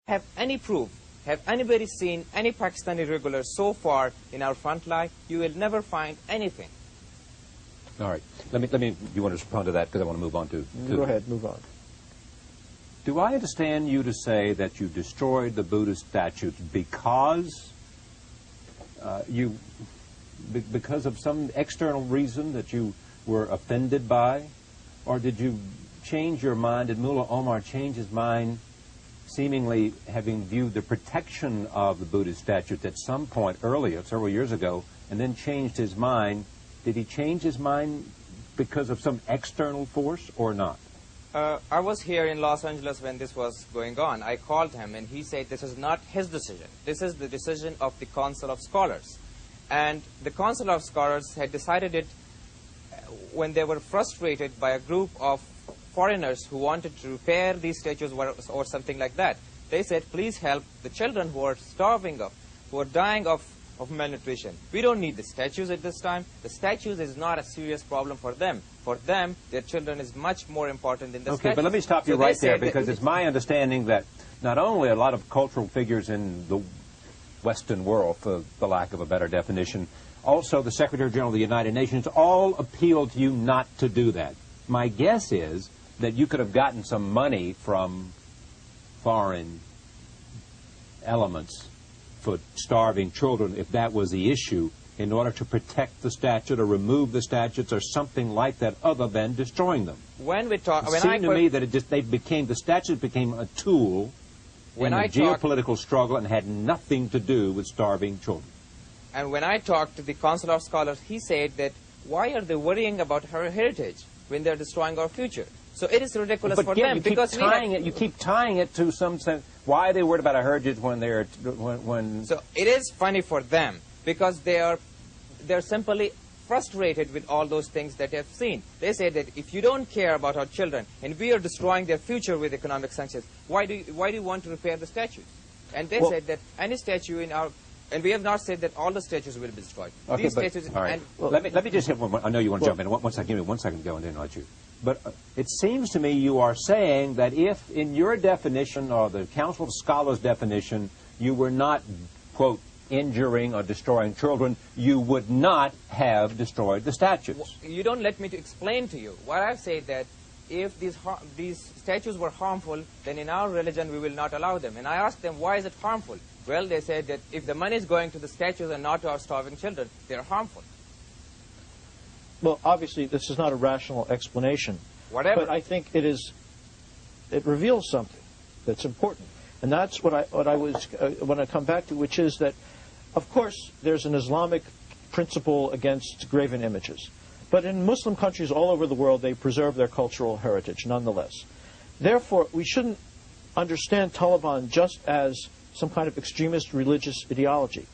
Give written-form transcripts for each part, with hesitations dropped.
have any proof, have anybody seen any Pakistani regulars so far in our front line? You will never find anything. All right. Let me. You want to respond to that because I want to move on to. Go ahead. Move on. Do I understand you to say that you destroyed the Buddhist statues because because of some external reason that you were offended by, or did you change your mind? Did Mullah Omar change his mind, seemingly having viewed the protection of the Buddhist statues at some point earlier, several years ago, and then changed his mind? Did he change his mind because of some external force or not? I was here in Los Angeles when this was going on. I called him and he said this is not his decision. This is the decision of the Council of Scholars. And the Council of Scholars had decided it when they were frustrated by a group of foreigners who wanted to repair these statues or something like that. They said, please help the children who are starving, who are dying of malnutrition. We don't need the statues at this time. The statues is not a serious problem for them. For them, their children is much more important than the statues. Okay, but let me stop you right there, because it's my understanding that not only a lot of cultural figures in the Western world, for the lack of a better definition, also the Secretary General of the United Nations, all appealed to you not to do that. My guess is that you could have gotten some money from foreign elements for starving children, if that was the issue, in order to protect the statue, or remove the statues, or something like that, other than destroying them. When we talk, it seemed to me that the statues became a tool in a geopolitical struggle and had nothing to do with starving children. And when I talked to the Council of Scholars, he said that why are they worrying about her heritage when they're destroying our future? So it is ridiculous for them, because you keep tying it to some sense. Why are they worried about a heritage when they're So it is funny for them, because they're simply frustrated with all those things that they have seen. They say that if you don't care about our children and we are destroying their future with economic sanctions, why do you want to repair the statues? And they said that any statue in our, and we have not said that all the statues will be destroyed. Okay, these statues, all right. Let me just hit one. I know you want to jump in. Give me 1 second to go, and then I'll let you. But it seems to me you are saying that if, in your definition, or the Council of Scholars' definition, you were not, quote, injuring or destroying children, you would not have destroyed the statues. Well, you don't let me to explain to you. What I've said that if these statues were harmful, then in our religion we will not allow them. And I asked them, why is it harmful? Well, they said that if the money is going to the statues and not to our starving children, they're harmful. Well, obviously, this is not a rational explanation. Whatever. But I think it reveals something that's important. And that's what I want to come back to, which is that, of course, there's an Islamic principle against graven images. But in Muslim countries all over the world, they preserve their cultural heritage, nonetheless. Therefore, we shouldn't understand Taliban just as some kind of extremist religious ideology.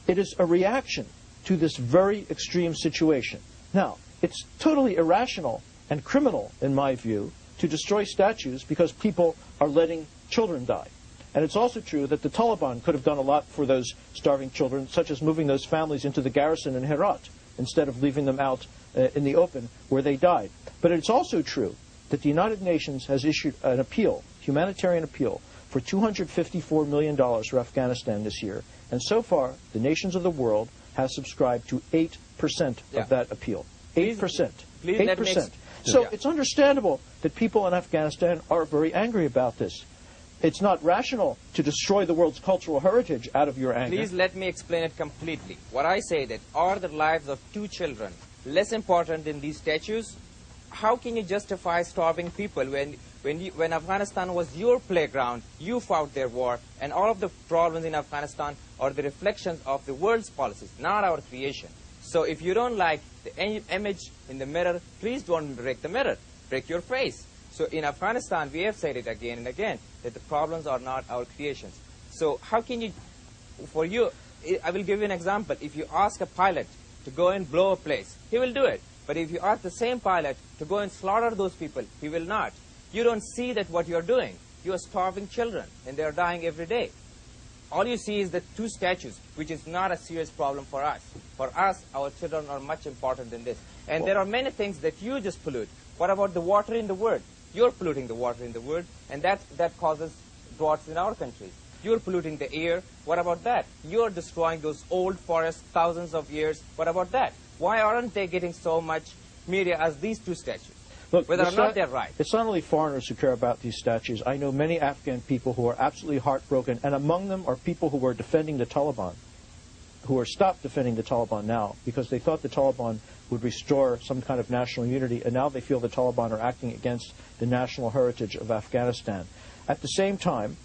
It is a reaction to this very extreme situation. Now, it's totally irrational and criminal, in my view, to destroy statues because people are letting children die. And it's also true that the Taliban could have done a lot for those starving children, such as moving those families into the garrison in Herat, instead of leaving them out in the open where they died. But it's also true that the United Nations has issued an appeal, humanitarian appeal, for $254 million for Afghanistan this year. And so far, the nations of the world have subscribed to 8% of that appeal. 8%. 8%. So it's understandable that people in Afghanistan are very angry about this. It's not rational to destroy the world's cultural heritage out of your anger. Please let me explain it completely. What I say that are the lives of 2 children less important than these statues? How can you justify starving people when Afghanistan was your playground, you fought their war, and all of the problems in Afghanistan are the reflections of the world's policies, not our creation. So if you don't like the image in the mirror, please don't break the mirror. Break your face. So in Afghanistan, we have said it again and again, that the problems are not our creations. So how can you, I will give you an example. If you ask a pilot to go and blow a place, he will do it. But if you ask the same pilot to go and slaughter those people, he will not. You don't see that what you're doing. You are starving children, and they are dying every day. All you see is the 2 statues, which is not a serious problem for us. For us, our children are much important than this. And there are many things that you just pollute. What about the water in the world? You're polluting the water in the world, and that causes droughts in our countries. You're polluting the air. What about that? You're destroying those old forests, thousands of years. What about that? Why aren't they getting so much media as these two statues? Look, whether or not they're right. It's not only foreigners who care about these statues. I know many Afghan people who are absolutely heartbroken, and among them are people who were defending the Taliban, who are stopped defending the Taliban now because they thought the Taliban would restore some kind of national unity, and now they feel the Taliban are acting against the national heritage of Afghanistan. At the same time,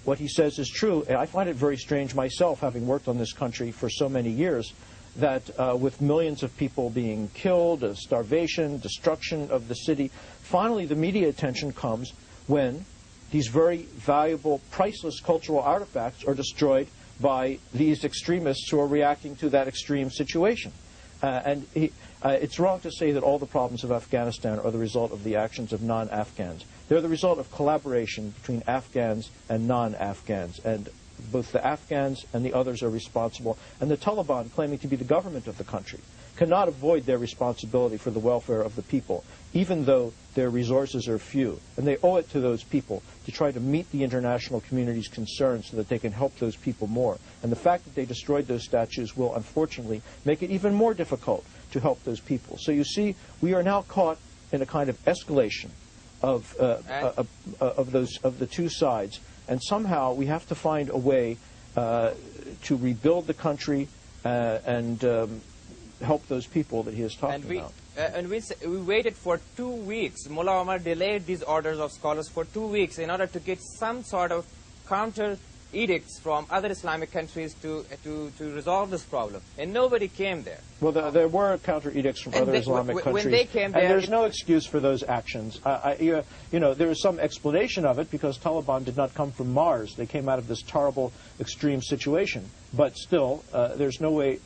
what he says is true, and I find it very strange myself, having worked on this country for so many years, that with millions of people being killed, starvation, destruction of the city, finally the media attention comes when these very valuable, priceless cultural artifacts are destroyed by these extremists who are reacting to that extreme situation. It's wrong to say that all the problems of Afghanistan are the result of the actions of non-Afghans. They're the result of collaboration between Afghans and non-Afghans, and both the Afghans and the others are responsible. And the Taliban, claiming to be the government of the country, cannot avoid their responsibility for the welfare of the people, even though their resources are few. And they owe it to those people to try to meet the international community's concerns so that they can help those people more. And the fact that they destroyed those statues will, unfortunately, make it even more difficult to help those people. So you see, we are now caught in a kind of escalation of the two sides. And somehow we have to find a way to rebuild the country and help those people that he is talking about. And we waited for 2 weeks. Mullah Omar delayed these orders of scholars for 2 weeks in order to get some sort of counter edicts from other Islamic countries to resolve this problem. And nobody came there. Well, there were counter edicts from other Islamic countries. When they came there, and there's no excuse for those actions. You know, there is some explanation of it because Taliban did not come from Mars. They came out of this terrible, extreme situation. But still, there's no way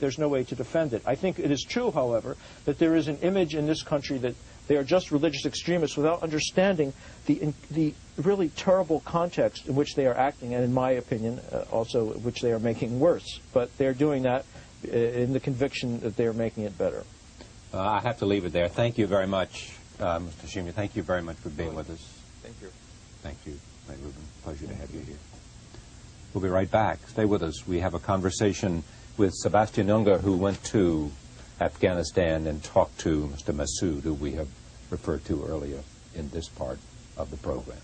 to defend it. I think it is true, however, that there is an image in this country that they are just religious extremists without understanding the really terrible context in which they are acting, and in my opinion, also which they are making worse. But they're doing that in the conviction that they are making it better. I have to leave it there. Thank you very much, Mr. Hashemi. Thank you very much for being with us. Thank you. Thank you, Ruben. Pleasure to have you here. We'll be right back. Stay with us. We have a conversation with Sebastian Junger, who went to Afghanistan and talked to Mr. Massoud, who we have referred to earlier in this part of the program.